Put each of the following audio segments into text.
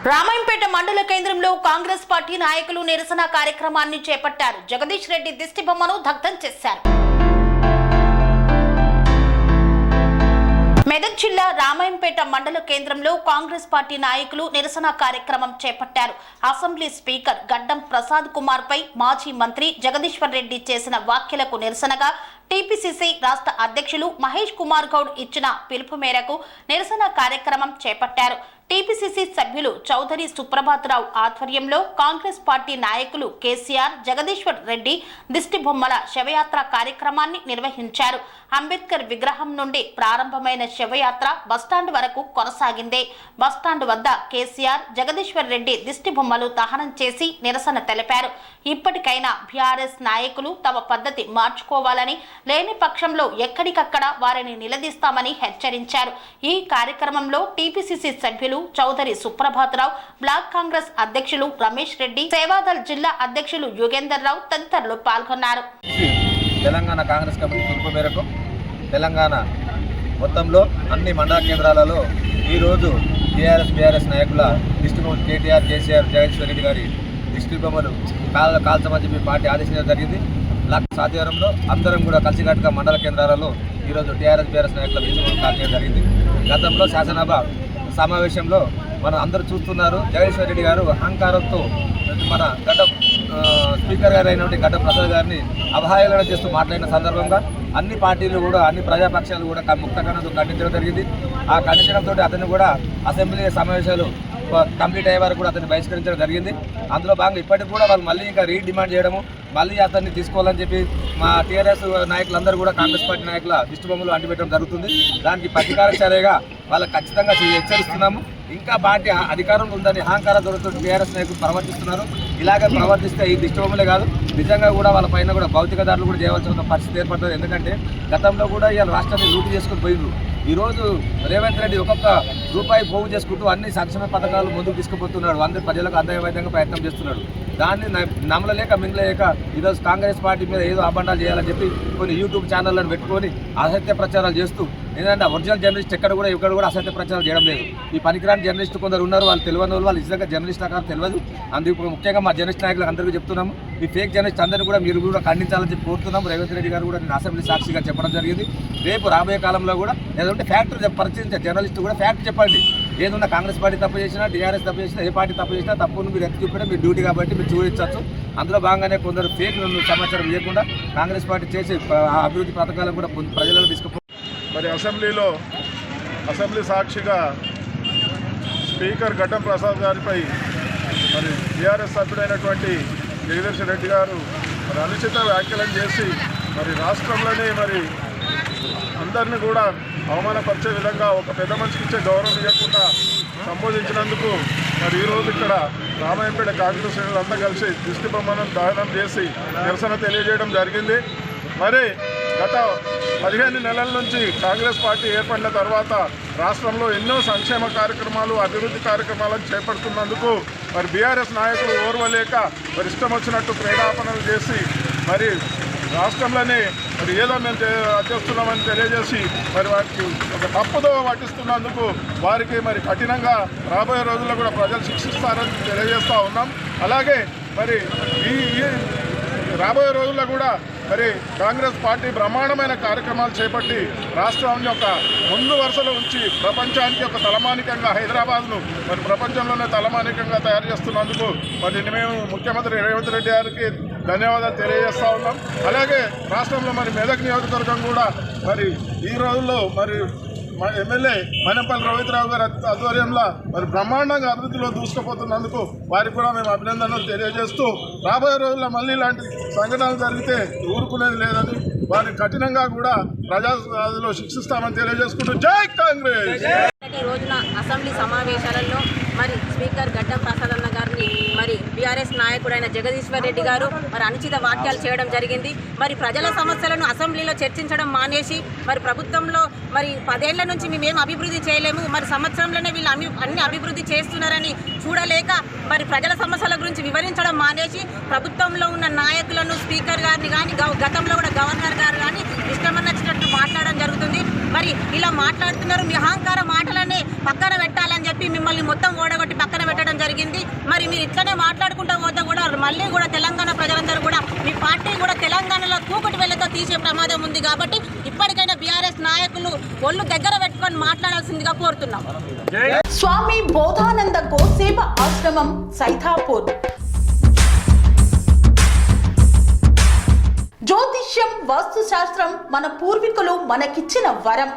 రామాయంపేట మండల కేంద్రంలో కాంగ్రెస్ పార్టీ నాయకులు నిరసన కార్యక్రమాన్ని చేపట్టారు. జగదీష్ రెడ్డి దిష్టిబొమ్మను దగ్ధం చేశారు. మెదక్ జిల్లా రామాయంపేట మండల కేంద్రంలో కాంగ్రెస్ పార్టీ నాయకులు నిరసన కార్యక్రమం చేపట్టారు. అసెంబ్లీ స్పీకర్ గడ్డం ప్రసాద్ కుమార్ పై మాజీ మంత్రి జగదీశ్వర్ రెడ్డి చేసిన వ్యాఖ్యలకు నిరసనగా టీపీసీసీ రాష్ట్ర అధ్యక్షులు మహేష్ కుమార్ గౌడ్ ఇచ్చిన పిలుపు మేరకు నిరసన కార్యక్రమం చేపట్టారు. టీపీసీసీ సభ్యులు చౌదరి సుప్రభాతరావు ఆధ్వర్యంలో కాంగ్రెస్ పార్టీ నాయకులు కేసీఆర్, జగదీశ్వర్ రెడ్డి దిష్టిబొమ్మల శవయాత్ర కార్యక్రమాన్ని నిర్వహించారు. అంబేద్కర్ విగ్రహం నుండి ప్రారంభమైన శవయాత్ర బస్టాండ్ వరకు కొనసాగింది. బస్టాండ్ వద్ద కేసీఆర్, జగదీశ్వర్ రెడ్డి దిష్టిబొమ్మలు దహనం చేసి నిరసన తెలిపారు. ఇప్పటికైనా బీఆర్ఎస్ నాయకులు తమ పద్ధతి మార్చుకోవాలని, లేని పక్షంలో ఎక్కడికక్కడ వారిని నిలదీస్తామని హెచ్చరించారు. ఈ కార్యక్రమంలో టీపీసీసీ సభ్యులు చౌదరి సుప్రభాతరావు, బ్లాక్ కాంగ్రెస్ అధ్యక్షులు రమేష్ రెడ్డి, సేవాదల్ జిల్లా అధ్యక్షులు యుగేందర్ రావు తదితరులు పాల్గొన్నారు. తెలంగాణ కాంగ్రెస్ కమిటీ పిలుపు మేరకు తెలంగాణ మొత్తంలో అన్ని మండల కేంద్రాలలో ఈరోజు బీఆర్ఎస్ నాయకుల దిష్టిబొమ్మలు కేటీఆర్, కేసీఆర్, జగదీశ్వర్ రెడ్డి గారి దిష్టిబొమ్మలు కాల్చమని చెప్పి పార్టీ ఆదేశించడం జరిగింది. లాక్ ఆధ్వర్యంలో అందరం కూడా కలిసికట్టుగా మండల కేంద్రాలలో ఈరోజు బీఆర్ఎస్ నాయకుల దిష్టిబొమ్మలు కాల్చడం జరిగింది. గతంలో శాసనసభ సమావేశంలో మనం అందరూ చూస్తున్నారు. జగదీశ్వర్ రెడ్డి గారు అహంకారంతో మన స్పీకర్ గారు అయినటువంటి గడ్డ ప్రసాద్ గారిని అవహేళన చేస్తూ మాట్లాడిన సందర్భంగా అన్ని పార్టీలు కూడా, అన్ని ప్రజాపక్షాలు కూడా ముక్తగానంతో ఖండించడం జరిగింది. ఆ ఖండించడంతో అతను కూడా అసెంబ్లీ సమావేశాలు కంప్లీట్ అయ్యే వరకు కూడా అతన్ని బహిష్కరించడం జరిగింది. అందులో భాగంగా ఇప్పటికి కూడా వాళ్ళు మళ్ళీ ఇంకా రీడిమాండ్ చేయడము, మళ్ళీ అతన్ని తీసుకోవాలని చెప్పి మా టీఆర్ఎస్ నాయకులందరూ కూడా కాంగ్రెస్ పార్టీ నాయకుల దిష్టిబొమ్మలు అంటిపెట్టడం జరుగుతుంది. దానికి ప్రతీకార చర్యగా వాళ్ళకి ఖచ్చితంగా హెచ్చరిస్తున్నాము. ఇంకా పార్టీ అధికారంలో ఉందని అహంకారంతో టీఆర్ఎస్ నాయకులు ప్రవర్తిస్తున్నారు. ఇలాగే ప్రవర్తిస్తే ఈ దిష్టిబొమ్మలే కాదు, నిజంగా కూడా వాళ్ళ పైన కూడా భౌతిక దాడులు కూడా చేయవలసిన పరిస్థితి ఏర్పడుతుంది. ఎందుకంటే గతంలో కూడా ఇవాళ రాష్ట్రాన్ని లూటు చేసుకుని పోయిండ్రు. ఈరోజు రేవంత్ రెడ్డి ఒక్కొక్క రూపాయి పోగు చేసుకుంటూ అన్ని సంక్షేమ పథకాలు ముందుకు తీసుకుపోతున్నాడు. అందరి ప్రజలకు అందే విధంగా ప్రయత్నం చేస్తున్నాడు. దాన్ని నమ్మలేక మింగలేక ఈరోజు కాంగ్రెస్ పార్టీ మీద ఏదో అబండాలు చేయాలని చెప్పి కొన్ని యూట్యూబ్ ఛానళ్ళను పెట్టుకొని అసత్య ప్రచారాలు చేస్తూ, ఏంటంటే ఒరిజినల్ జర్నలిస్ట్ ఇక్కడ కూడా అసత్య ప్రచారాలు చేయడం లేదు. ఈ పనికిరాని జర్నలిస్ట్ కొందరు ఉన్నారు. వాళ్ళు తెలియని వాళ్ళు నిజంగా జర్నలిస్ట్ ఆకారం తెలియదు. అందుకు ముఖ్యంగా మా జర్నలిస్ట్ నాయకులకు అందరికీ చెప్తున్నాము, ఈ ఫేక్ జర్నలిస్ట్ అందరినీ కూడా మీరు కూడా ఖండించాలని చెప్పి కోరుతున్నాము. రేవంత్ రెడ్డి గారు కూడా నేను అసెంబ్లీ సాక్షిగా చెప్పడం జరిగింది. రేపు రాబోయే కాలంలో కూడా ఏదంటే ఫ్యాక్ట్ పరిచయించే జర్నలిస్ట్ కూడా ఫ్యాక్ట్ చెప్పండి. ఏదన్నా కాంగ్రెస్ పార్టీ తప్పు చేసినా, టీఆర్ఎస్ తప్పు చేసినా, ఏ పార్టీ తప్పు చేసినా తప్పును మీరు ఎత్తి చూపడం మీ డ్యూటీ కాబట్టి మీరు చూపించవచ్చు. అందులో భాగంగానే కొందరు ఫేక్ సమాచారం ఇవ్వకుండా కాంగ్రెస్ పార్టీ చేసే అభివృద్ధి పథకాలను కూడా ప్రజలకు తీసుకుపో. మరి అసెంబ్లీ సాక్షిగా స్పీకర్ గడ్డం ప్రసాద్ గారిపై మరి టీఆర్ఎస్ సభ్యుడైనటువంటి జగదీశ్వర్ రెడ్డి గారు మరి అనుచిత వ్యాఖ్యలను చేసి మరి రాష్ట్రంలోనే మరి అందరినీ కూడా అవమానపరిచే విధంగా ఒక పెద్ద మనిషికి ఇచ్చే గౌరవం ఇవ్వకుండా సంబోధించినందుకు మరి ఈరోజు ఇక్కడ రామాయంపేట కాంగ్రెస్ శ్రేణులంతా కలిసి దిష్టిబొమ్మను దహనం చేసి నిరసన తెలియజేయడం జరిగింది. మరి గత 15 నెలల నుంచి కాంగ్రెస్ పార్టీ ఏర్పడిన తర్వాత రాష్ట్రంలో ఎన్నో సంక్షేమ కార్యక్రమాలు, అభివృద్ధి కార్యక్రమాలను చేపడుతున్నందుకు మరి బీఆర్ఎస్ నాయకులు ఓర్వలేక మరి ఇష్టం వచ్చినట్టు ప్రేరేపణలు చేసి మరి రాష్ట్రంలోనే మరి ఏదో మేము చేస్తున్నామని తెలియజేసి మరి వారికి ఒక తప్పుదో పట్టిస్తున్నందుకు వారికి మరి కఠినంగా రాబోయే రోజుల్లో కూడా ప్రజలు శిక్షిస్తారని తెలియజేస్తూ ఉన్నాం. అలాగే మరి ఈ రాబోయే రోజుల్లో కూడా మరి కాంగ్రెస్ పార్టీ బ్రహ్మాండమైన కార్యక్రమాలు చేపట్టి రాష్ట్రాన్ని ఒక ముందు వరుసలో ఉంచి ప్రపంచానికి ఒక తలమానికంగా, హైదరాబాద్ను మరి ప్రపంచంలోనే తలమానికంగా తయారు చేస్తున్నందుకు మరి మేము ముఖ్యమంత్రి రేవంత్ రెడ్డి గారికి ధన్యవాదాలు తెలియజేస్తూ ఉన్నాం. అలాగే రాష్ట్రంలో మరి మెదక్ నియోజకవర్గం కూడా మరి ఈ రోజుల్లో మరి ఎమ్మెల్యే మనంపల్లి రవీంద్రరావు గారి ఆధ్వర్యంలో మరి బ్రహ్మాండంగా అభివృద్ధిలో దూసుకుపోతున్నందుకు వారికి కూడా మేము అభినందనలు తెలియజేస్తూ, రాబోయే రోజుల్లో మళ్ళీ ఇలాంటి సంఘటనలు జరిగితే ఊరుకునేది లేదని వారిని కఠినంగా కూడా ప్రజాలో శిక్షిస్తామని తెలియజేసుకుంటూ జై కాంగ్రెస్. ఈ రోజున అసెంబ్లీ సమావేశాలలో మరి స్పీకర్ గడ్డం ప్రసాద్ అన్న గారిని మరి బీఆర్ఎస్ నాయకుడైన జగదీశ్వర్ రెడ్డి గారు మరి అనుచిత వ్యాఖ్యలు చేయడం జరిగింది. మరి ప్రజల సమస్యలను అసెంబ్లీలో చర్చించడం మానేసి మరి ప్రభుత్వంలో మరి 10 ఏళ్ల నుంచి మేమేం అభివృద్ధి చేయలేము, మరి సంవత్సరంలోనే వీళ్ళు అన్ని అభివృద్ధి చేస్తున్నారని చూడలేక మరి ప్రజల సమస్యల గురించి వివరించడం మానేసి ప్రభుత్వంలో ఉన్న నాయకులను, స్పీకర్ గారిని కానీ, గతంలో కూడా గవర్నర్ గారు కానీ ఇష్టమన్నచ్చినట్టు మాట్లాడడం జరుగుతుంది. మరి ఇలా మాట్లాడుతున్నారు, మీ అహంకార మాటలన్నీ పక్కన పెట్టాలని చెప్పి మిమ్మల్ని మొత్తం ఓడగొట్టి పక్కన పెట్టడం జరిగింది. మరి మీరు ఇట్లనే మాట్లాడుకుంటూ పోతే కూడా మళ్ళీ కూడా తెలంగాణ ప్రజలందరూ కూడా మీ పార్టీ కూడా తెలంగాణలో కూకుటి వేళ్ళతో తీసే ప్రమాదం ఉంది. కాబట్టి ఇప్పటికైనా బీఆర్ఎస్ నాయకులు ఒళ్ళు దగ్గర పెట్టుకొని మాట్లాడాల్సిందిగా కోరుతున్నాం. స్వామి బోధానంద గోసేవ ఆశ్రమం సైథాపూర్. జ్యోతిష్యం, వాస్తుశాస్త్రం మన పూర్వీకులు మనకిచ్చిన వరం.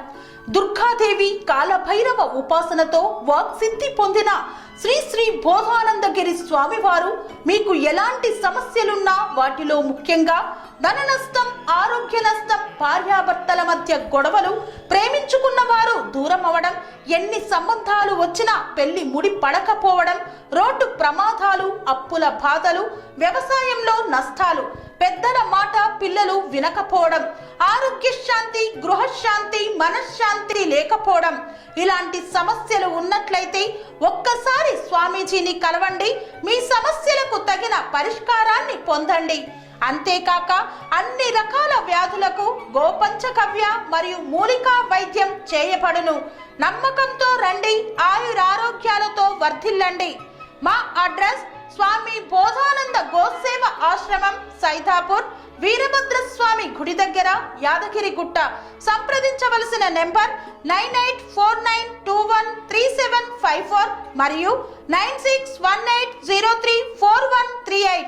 దుర్గాదేవి, కాలభైరవ ఉపాసనతో వాక్సిద్ధి పొందిన శ్రీ శ్రీ బోధానందగిరి స్వామివారు మీకు ఎలాంటి సమస్యలున్నా, వాటిలో ముఖ్యంగా ధన నష్టం, ఆరోగ్య నష్టం, భార్యాభర్తల మధ్య గొడవలు, ప్రేమించుకున్న వారు దూరం అవడం, ఎన్ని సంబంధాలు వచ్చినా పెళ్లి ముడి పడకపోవడం, రోడ్డు ప్రమాదాలు, అప్పుల బాధలు, వ్యవసాయంలో నష్టాలు, పెద్దల మాట పిల్లలు వినకపోవడం, ఆరోగ్య శాంతి, గృహశాంతి, మనశ్శాంతి లేకపోవడం, ఇలాంటి సమస్యలు ఉన్నట్లయితే ఒక్కసారి స్వామీజీని కలవండి. మీ సమస్యలకు తగిన పరిష్కారాన్ని పొందండి. అంతేకాక అన్ని రకాల వ్యాధులకు గోపంచకవ్య మరియు మూలికా వైద్యం చేయబడును. నమ్మకంతో రండి, ఆయురారోగ్యాలతో వర్ధిల్లండి. మా అడ్రస్ స్వామి బోధానంద గోసేవ ఆశ్రమం సైథాపూర్, వీరభద్రస్వామి గుడి దగ్గర, యాదగిరిగుట్ట. సంప్రదించవలసిన నెంబర్ 9849213754 మరియు 9618034138.